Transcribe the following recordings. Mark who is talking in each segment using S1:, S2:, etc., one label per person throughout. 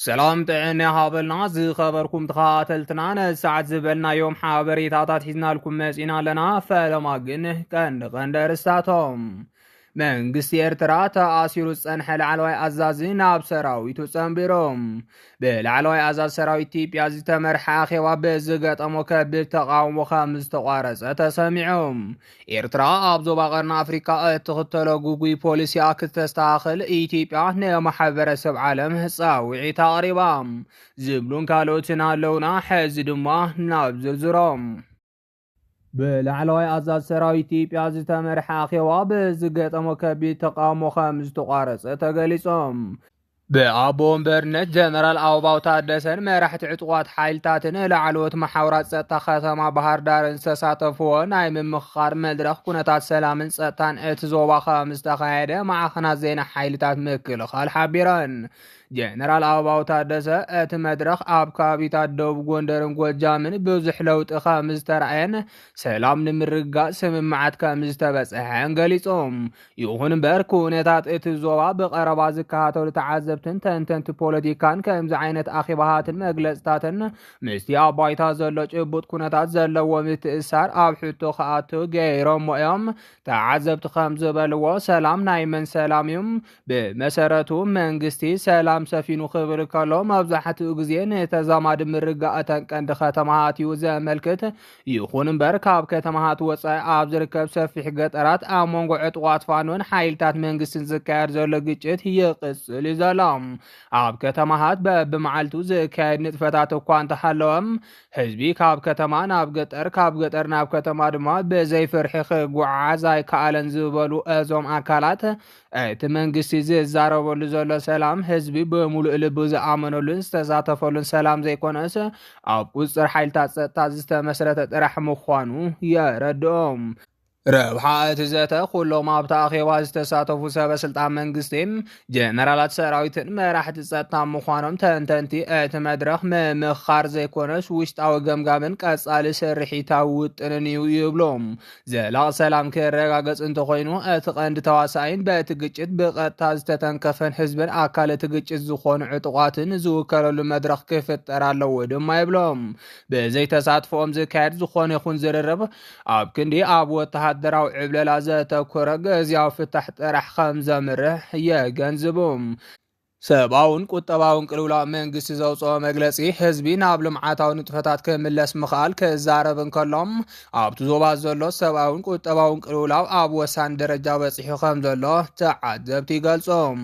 S1: سلام تعني هابلنا زي خبركم تخاتلتنا نساعد زبلنا يوم حابريتاتات حزنا لكم مسئنا لنا فلما قنه كان غندرستاتهم መንግስቲ ኤርትራ ተኣሲሩ ዝጸንሐ ላዕለዋይ ኣዛዚ ናብ ሰራዊቱ ጸንቢሮም ብላዕለዋይ ኣዛዚ ሰራዊት ኢትዮጵያ ዝተመርሐ ኣኼባ ብዝገጠሞ ከቢድ ተቃውሞ ከም ዝተቋረጸ ተሰሚዖም ኤርትራ ኣብ ዞባ ቀርኒ ኣፍሪካ እትኽተሎ ጉጉይ ፖሊሲኣ ክተስተኻኽል ኢትዮጵያ ንማሕበረሰብ ዓለም ጻውዒት ኣቕሪባ ዝብሉን ካልኦትን ኣለውና ሕዚ ድማ ናብ ዝርዝሮም ብላዕለዋይ ኣዛዚ ሰራዊት ኢትዮጵያ ዝተመርሐ ኣኼባ ብዝገጠሞ ከቢድ ተቃውሞ ከም ዝተቋረጸ ተገሊጾም ብኣቦ ወንበርነት ጀነራል ኣበባው ታደሰን መራሕቲ ዕጡቋት ሓይልታትን ላዕለዎት ማሕበራት ጸጥታ ከተማ ባህር ዳርን ዝተሳተፍዎ ናይ ምምኽኻር መድረኽ ኩነታት ሰላምን ጸጥታን እቲ ዞባ ከም ዝተኻየደ ማዕኸናት ዜና ሓይልታት ምክልኻል ሓቢረን ጀነራል ኣበባው ታደሰ እቲ መድረኽ ኣብ ከባቢታት ደቡብ ጎንደርን ጎጃምን ብዙሕ ለውጢ ከም ዝተረኣየን ሰላም ንምርጋጽ ስምምዓት ከም ዝተበጽሐን ገሊጾም ይኹን እምበር ኩነታት እቲ ዞባ ብቐረባ ዝከታተሉ ተዓዘብትን ተንተንቲ ፖለቲካን ከምዚ ዓይነት ኣኼባታትን መግለጽታትን ምስቲ ኣብ ባይታ ዘሎ ጭቡጥ ኩነታት ዘለዎ ምትእስሳር ኣብ ሕቶ ክኣቱ ገይሮሞ እዮም ተዓዘብቲ ከም ዝበልዎ ሰላም ናይ መን ሰላም እዩ ብመሰረቱ መንግስቲ ሰላም ሰፊኑ ክብል ከሎ መብዛሕትኡ ግዜ ንተዛማዲ ምርጋእተን ቀንዲ ከተማታት እዩ ዘመልክት ይኹን እምበር ካብ ከተማታት ወፃኢ ኣብ ዝርከብ ሰፊሕ ገጠራት ኣብ መንጎ ዕጡቋት ፋኖን ሓይልታት መንግስትን ዝካየድ ዘሎ ግጭት ይቕጽል እዩ ዘሎ ኣብ ከተማታት በብመዓልቱ ዝካየድ ንጥፈታት እኳ እንተሃለወም ህዝቢ ካብ ከተማ ናብ ገጠር ካብ ገጠር ናብ ከተማ ድማ ብዘይፍርሒ ክጓዓዝ ኣይከኣለን ዝበሉ እዞም ኣካላት እቲ መንግስቲ ዝዛረበሉ ዘሎ ሰላም ህዝቢ ብምሉእ ልቢ ዝኣመነሉን ዝተሳተፈሉን ሰላም ዘይኮነስ ኣብ ቁፅር ሓይልታት ጸጥታ ዝተመስረተ ጥራሕ ምዃኑ የረድኦም ረብሓ እቲ ዘተ ኩሎም ኣብቲ ኣኼባ ዝተሳተፉ ሰበስልጣን መንግስቲን ጀነራላት ሰራዊትን መራሕቲ ጸጥታ ምዃኖም ተንተንቲ እቲ መድረኽ ምምኽኻር ዘይኮነስ ውሽጣዊ ገምጋምን ቀጻሊ ስርሒታዊ ውጥንን እዩ ይብሎም ዘላቕ ሰላም ክረጋገጽ እንተኮይኑ እቲ ቀንዲ ተዋሳኢን በቲ ግጭት ብቐጥታ ዝተተንከፈን ህዝብን ኣካል እቲ ግጭት ዝኾኑ ዕጡቋትን ዝውከለሉ መድረኽ ክፍጠር ኣለዎ ድማ ይብሎም ብዘይተሳትፎኦም ዝካየድ ዝኾነ ይኹን ዝርርብ ኣብ ክንዲ ኣብ ወተሃደራዊ ዕብለላ ዘተኮረ ግዚያዊ ፍታሕ ጥራሕ ከም ዘምርሕ የገንዝቡም ሰብኣውን ቁጠባውን ቅልውላው መንግስቲ ዘውፅኦ መግለጺ ህዝቢ ናብ ልምዓታዊ ንጥፈታት ክምለስ ምኽኣል ክዛረብ እንከሎም ኣብቲ ዞባ ዘሎ ሰብኣውን ቁጠባውን ቅልውላው ኣብ ወሳኒ ደረጃ በፂሑ ከም ዘሎ ተዓዘብቲ ይገልጾም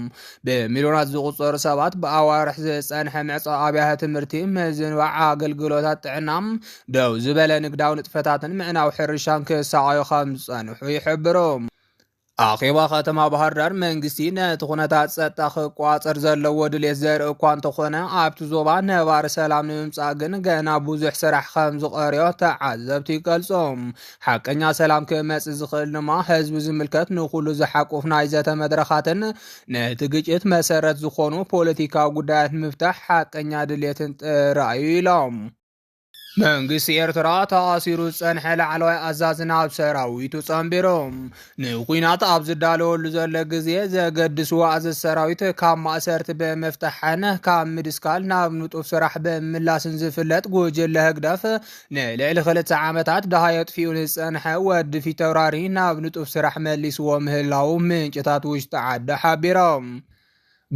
S1: ብሚልዮናት ዝቁፀሩ ሰባት ብኣዋርሕ ዝጸንሐ ምዕፃው ኣብያተ ትምህርቲ ምዝንባዕ ኣገልግሎታት ጥዕናም ደው ዝበለ ንግዳዊ ንጥፈታትን ምዕናዊ ሕርሻን ክሳቀዩ ከም ዝጸንሑ ይሕብሮም ኣኼባ ከተማ ባህር ዳር መንግስቲ ነቲ ኩነታት ጸጥታ ክቋፅር ዘለዎ ድሌት ዘርኢ እኳ እንተኾነ ኣብቲ ዞባ ነባሪ ሰላም ንምምጻእ ግን ገና ብዙሕ ስራሕ ከም ዝቐርዮ ተዓዘብቲ ይገልጾም ሓቀኛ ሰላም ክመጽእ ዝኽእል ድማ ህዝቢ ዝምልከት ንኩሉ ዝሓቁፍ ናይ ዘተ መድረኻትን ነቲ ግጭት መሰረት ዝኾኑ ፖለቲካዊ ጉዳያት ምፍታሕ ሓቀኛ ድሌትን ጥራዩ ኢሎም መንግስቲ ኤርትራ ተኣሲሩ ዝጸንሐ ላዕለዋይ ኣዛዚ ናብ ሰራዊቱ ጸንቢሮም ንኩናት ኣብ ዝዳለወሉ ዘሎ ግዜ ዘገድስዎ ኣዘዝ ሰራዊት ካብ ማእሰርቲ ብምፍታሕን ካብ ምድስካል ናብ ንጡፍ ስራሕ ብምምላስን ዝፍለጥ ጉጅለ ህግደፍ ንልዕሊ 2 ዓመታት ድሃ የጥፊኡ ዝጸንሐ ወዲ ፊታውራሪ ናብ ንጡፍ ስራሕ መሊስዎ ምህላው ምንጭታት ውሽጢ ዓዲ ሓቢሮም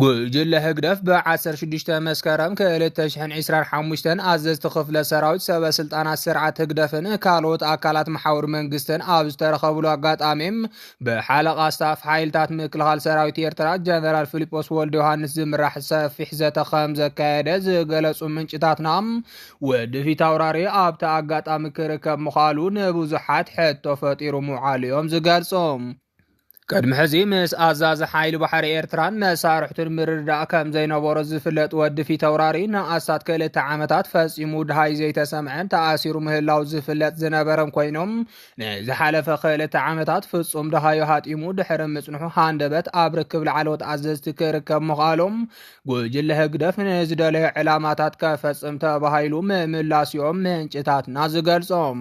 S1: ጉጅለ ህግደፍ ብ16 መስከረም 2025 ኣዘዝቲ ክፍለ ሰራዊት ሰበስልጣናት ስርዓት ህግደፍን ካልኦት ኣካላት ማሕበር መንግስትን ኣብ ዝተረኸብሉ ኣጋጣሚም ብሓለቓ ስታፍ ሓይልታት ምክልኻል ሰራዊት ኤርትራ ጀነራል ፊሊጶስ ወልደ ዮሃንስ ዝምራሕ ሰፊሕ ዘተ ከም ዘካየደ ዝገለጹ ምንጭታትና ወዲ ፊታውራሪ ኣብቲ ኣጋጣሚ ክርከብ ምዃሉ ንብዙሓት ሕቶ ፈጢሩ ምውዓሉ እዮም ዝገልጾም ቅድሚ ሕዚ ምስ ኣዛዚ ሓይሊ ባሕሪ ኤርትራን መሳርሕቱን ምርድዳእ ከም ዘይነበሮ ዝፍለጥ ወዲ ፊታውራሪ ንኣስታት 2 ዓመታት ፈጺሙ ድሃይ ዘይተሰምዐን ተኣሲሩ ምህላው ዝፍለጥ ዝነበረን ኮይኖም ንዝሓለፈ 2 ዓመታት ፍጹም ድሃዮ ሃጢሙ ድሕሪ ምጽንሑ ሃንደበት ኣብ ርክብ ላዕለዎት ኣዘዝቲ ክርከብ ምኻሎም ጉጅለ ህግደፍ ንዝደለዮ ዕላማታት ከፈጽም ተባሂሉ ምምላስዮም ምንጭታትና ዝገልጾም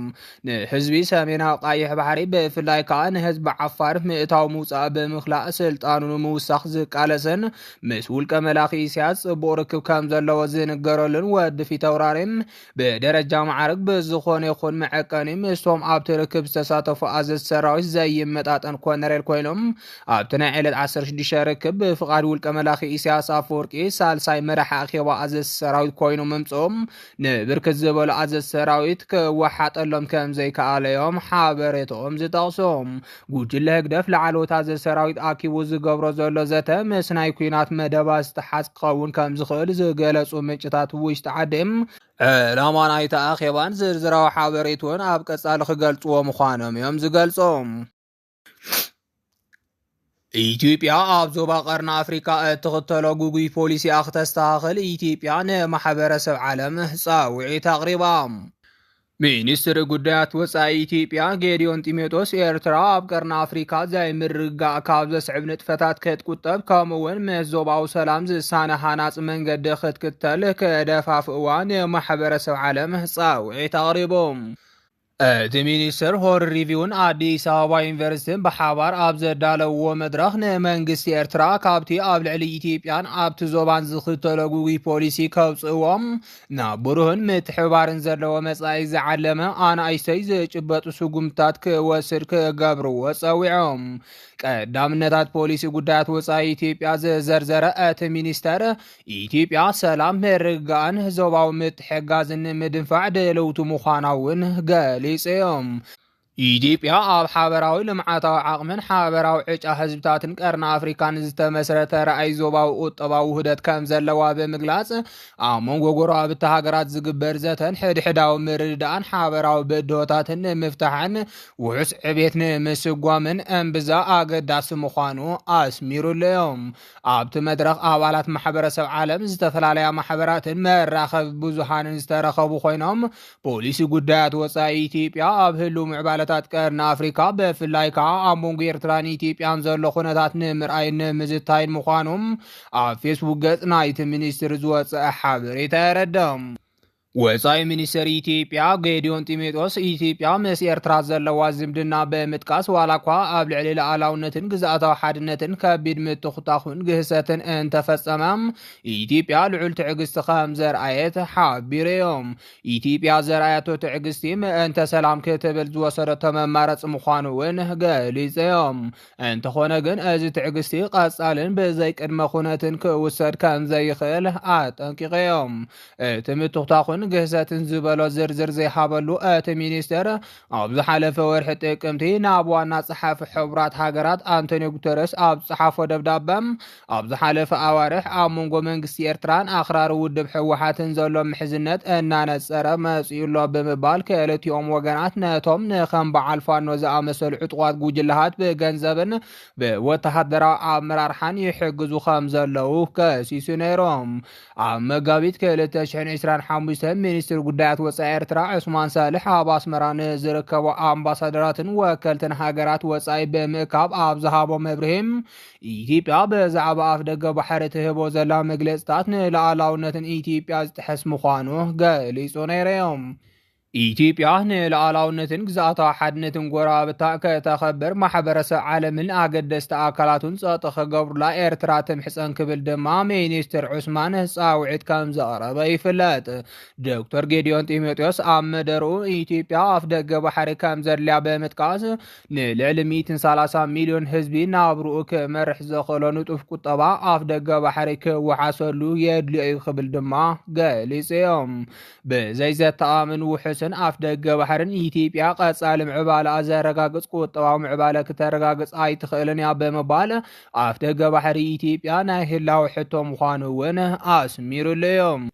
S1: ንህዝቢ ሰሜናዊ ቀይሕ ባሕሪ ብፍላይ ከዓ ንህዝቢ ዓፋር ምእታው ምውፃእ ብምኽላእ ስልጣኑ ምውሳኽ ዝቃለሰን ምስ ውልቀ መላኺ ኢሳያስ ጽቡቕ ርክብ ከም ዘለዎ ዝንገረሉን ወዲ ፊታውራሪም ብደረጃ ማዕረግ ብዝኾነ ይኹን መዐቀኒ ምስቶም ኣብቲ ርክብ ዝተሳተፉ ኣዘዝ ሰራዊት ዘይመጣጠን ኮነሬል ኮይኖም ኣብቲ ናይ ዕለት 16 ርክብ ብፍቓድ ውልቀ መላኺ ኢሳያስ ኣፈወርቂ ሳልሳይ መራሒ ኣኼባ ኣዘዝ ሰራዊት ኮይኑ ምምፅኦም ንብርክት ዝበሉ ኣዘዝ ሰራዊት ክወሓጠሎም ከም ዘይከኣለዮም ሓበሬቶኦም ዝጠቕሶም ጉጅለ ህግደፍ ላዕለዎት ኣዘዝ ሰራዊት ኣኪቡ ዝገብሮ ዘሎ ዘተ ምስ ናይ ኩናት መደባ ዝተሓዝ ክኸውን ከም ዝኽእል ዝገለጹ ምንጭታት ውሽጢ ዓዲም ዕላማ ናይቲ ኣኼባን ዝርዝራዊ ሓበሬቱን ኣብ ቀጻሊ ክገልጽዎ ምዃኖም እዮም ዝገልጾም። ኢትዮጵያ ኣብ ዞባ ቀርኒ ኣፍሪካ እትኽተሎ ጉጉይ ፖሊሲ ክትስተኻኽል ኢትዮጵያ ንማሕበረሰብ ዓለም ጻውዒት ኣቕሪባ። ሚኒስትሪ ጉዳያት ወፃኢ ኢትዮጵያ ጌዲዮን ጢሞቴዎስ ኤርትራ ኣብ ቀርኒ ኣፍሪካ ዘይምርግጋእ ካብ ዘስዕብ ንጥፈታት ክትቁጠብ ከምኡውን ምስ ዞባዊ ሰላም ዝሳነ ሃናፅ መንገዲ ክትክተል ከደፋፍእዋ ንማሕበረሰብ ዓለም ጻውዒት ኣቕሪቦም። እቲ ሚኒስትር ሆር ሪቪውን ኣዲስ ኣበባ ዩኒቨርሲቲን ብሓባር ኣብ ዘዳለውዎ መድረኽ ንመንግስቲ ኤርትራ ካብቲ ኣብ ልዕሊ ኢትዮጵያን ኣብቲ ዞባን ዝኽተሎ ጉጉይ ፖሊሲ ከውፅእዎም ናብ ብሩህን ምትሕብባርን ዘለዎ መጻኢ ዝዓለመ ኣናእሽተይ ዝጭበጡ ስጉምትታት ክወስድ ክገብርዎ ጸዊዖም። ቀዳምነታት ፖሊሲ ጉዳያት ወፃኢ ኢትዮጵያ ዝዘርዘረ እቲ ሚኒስተር ኢትዮጵያ ሰላም ምርግጋእን ዞባዊ ምትሕግጋዝን ንምድንፋዕ ድልውቲ ምዃና እውን ገሊጾም። ኢትዮጵያ ኣብ ሓበራዊ ልምዓታዊ ዓቕምን ሓበራዊ ዕጫ ህዝብታትን ቀርኒ ኣፍሪካን ዝተመስረተ ረኣይ ዞባዊ ቁጠባዊ ውህደት ከም ዘለዋ ብምግላጽ ኣብ መንጎ ጎረባብቲ ሃገራት ዝግበር ዘተን ሕድሕዳዊ ምርድዳእን ሓበራዊ ብድሆታትን ንምፍታሕን ውሑስ ዕብየት ንምስጓምን እምብዛ ኣገዳሲ ምዃኑ ኣስሚሩለዮም። ኣብቲ መድረኽ ኣባላት ማሕበረሰብ ዓለም ዝተፈላለያ ማሕበራትን መራኸቢ ብዙሃንን ዝተረኸቡ ኮይኖም ፖሊሲ ጉዳያት ወፃኢ ኢትዮጵያ ኣብ ህልው ምዕባለ ቀርኒ ኣፍሪካ ብፍላይ ከዓ ኣብ መንጎ ኤርትራን ኢትዮጵያን ዘሎ ኩነታት ንምርኣይን ንምዝታይን ምዃኖም ኣብ ፌስቡክ ገጽ ናይቲ ሚኒስትሪ ዝወፅአ ሓበሬታ የረድም። ወፃኢ ሚኒስትር ኢትዮጵያ ጌዲዮን ጢሞቴዎስ ኢትዮጵያ ምስ ኤርትራ ዘለዋ ዝምድና ብምጥቃስ ዋላ እኳ ኣብ ልዕሊ ሉዓላውነትን ግዝኣታዊ ሓድነትን ከቢድ ምትኹታኹን ግህሰትን እንተፈጸመ ኢትዮጵያ ልዑል ትዕግስቲ ከም ዘርኣየት ሓቢሮም። ኢትዮጵያ ዘርኣያቶ ትዕግስቲ ምእንተ ሰላም ክትብል ዝወሰደቶ መማረፂ ምዃኑ እውን ገሊጾም። እንተኾነ ግን እዚ ትዕግስቲ ቀጻልን ብዘይ ቅድመ ኩነትን ክውሰድ ከም ዘይኽእል ኣጠንቂቖም። እቲ ምትኹታኹን ግህሰትን ዝበሎ ዝርዝር ዘይሃበሉ እቲ ሚኒስተር ኣብ ዝሓለፈ ወርሒ ጥቅምቲ ናብ ዋና ጸሓፊ ሕቡራት ሃገራት አንቶኒዮ ጉተረስ ኣብ ጸሓፎ ደብዳበ ኣብ ዝሓለፈ ኣዋርሕ ኣብ መንጎ መንግስቲ ኤርትራን ኣኽራሪ ውድብ ሕወሓትን ዘሎ ምሕዝነት እናነጸረ መጺኡሎ ብምባል ክልቲኦም ወገናት ነቶም ንከም በዓል ፋኖ ዝኣመሰሉ ዕጡቋት ጉጅለታት ብገንዘብን ብወተሃደራዊ ኣመራርሓን ይሕግዙ ከም ዘለዉ ከሲሱ ነይሮም። ኣብ መጋቢት 2025 ሚኒስትሪ ጉዳያት ወፃኢ ኤርትራ ዑስማን ሳልሕ ኣብ ኣስመራ ንዝርከቡ ኣምባሳደራትን ወከልትን ሃገራት ወፃኢ ብምእካብ ኣብ ዝሃቦ መብርሂም ኢትዮጵያ ብዛዕባ ኣፍ ደገ ባሕሪ ትህቦ ዘላ መግለጽታት ንሉዓላውነትን ኢትዮጵያ ዝጥሕስ ምዃኑ ገሊጹ ነይሮም። ኢትዮጵያ ንሉዓላውነትን ግዝኣታዊ ሓድነትን ጎረባብታ ከተኸብር ማሕበረሰብ ዓለምን ኣገደስቲ ኣካላቱን ጸጥ ክገብሩላ ኤርትራ ትምሕፀን ክብል ድማ ሚኒስትር ዑስማን ጻውዒት ከም ዘቕረበ ይፍለጥ። ዶክተር ጌዲዮን ጢሞቴዎስ ኣብ መደርኡ ኢትዮጵያ ኣፍ ደገ ባሕሪ ከም ዘድልያ ብምጥቃስ ንልዕሊ 130 ሚልዮን ህዝቢ ናብርኡ ክመርሕ ዘኽእሎ ንጡፍ ቁጠባ ኣፍ ደገ ባሕሪ ክወሓሰሉ የድልዮ እዩ ክብል ድማ ገሊጾም። ብዘይ ዘተኣምን ውሕስ ኣፍ ደገ ባሕርን ኢትዮጵያ ቀጻሊ ምዕባለ ዘረጋግጽ ቁጠባዊ ምዕባለ ክተረጋግጽ ኣይትኽእልን እያ ብምባል ኣፍ ደገ ባሕሪ ኢትዮጵያ ናይ ህላዊ ሕቶ ምዃኑ እውን ኣስሚሩለዮም።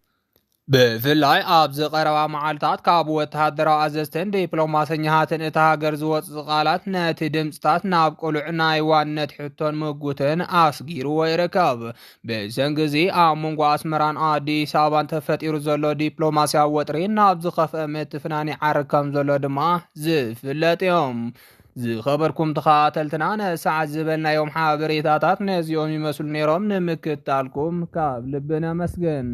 S1: ብፍላይ ኣብ ዝቐረባ መዓልትታት ካብ ወተሃደራዊ ኣዘዝትን ዲፕሎማሰኛታትን እታ ሃገር ዝወፅእ ቃላት ነቲ ድምፅታት ናብ ቁሉዕ ናይ ዋንነት ሕቶን ምጉትን ኣስጊርዎ ይርከብ። ብዘንጊ እዚ ኣብ መንጎ ኣስመራን ኣዲስ ኣበባን ተፈጢሩ ዘሎ ዲፕሎማስያዊ ወጥሪ ናብ ዝኸፍአ ምትፍናን ይዓርግ ከም ዘሎ ድማ ዝፍለጥ እዮም። ዝኸበርኩም ተኸታተልትና ነሰዓት ዝበልናዮም ሓበሬታታት ነዚኦም ይመስሉ ነይሮም። ንምክትታልኩም ካብ ልብና መስገን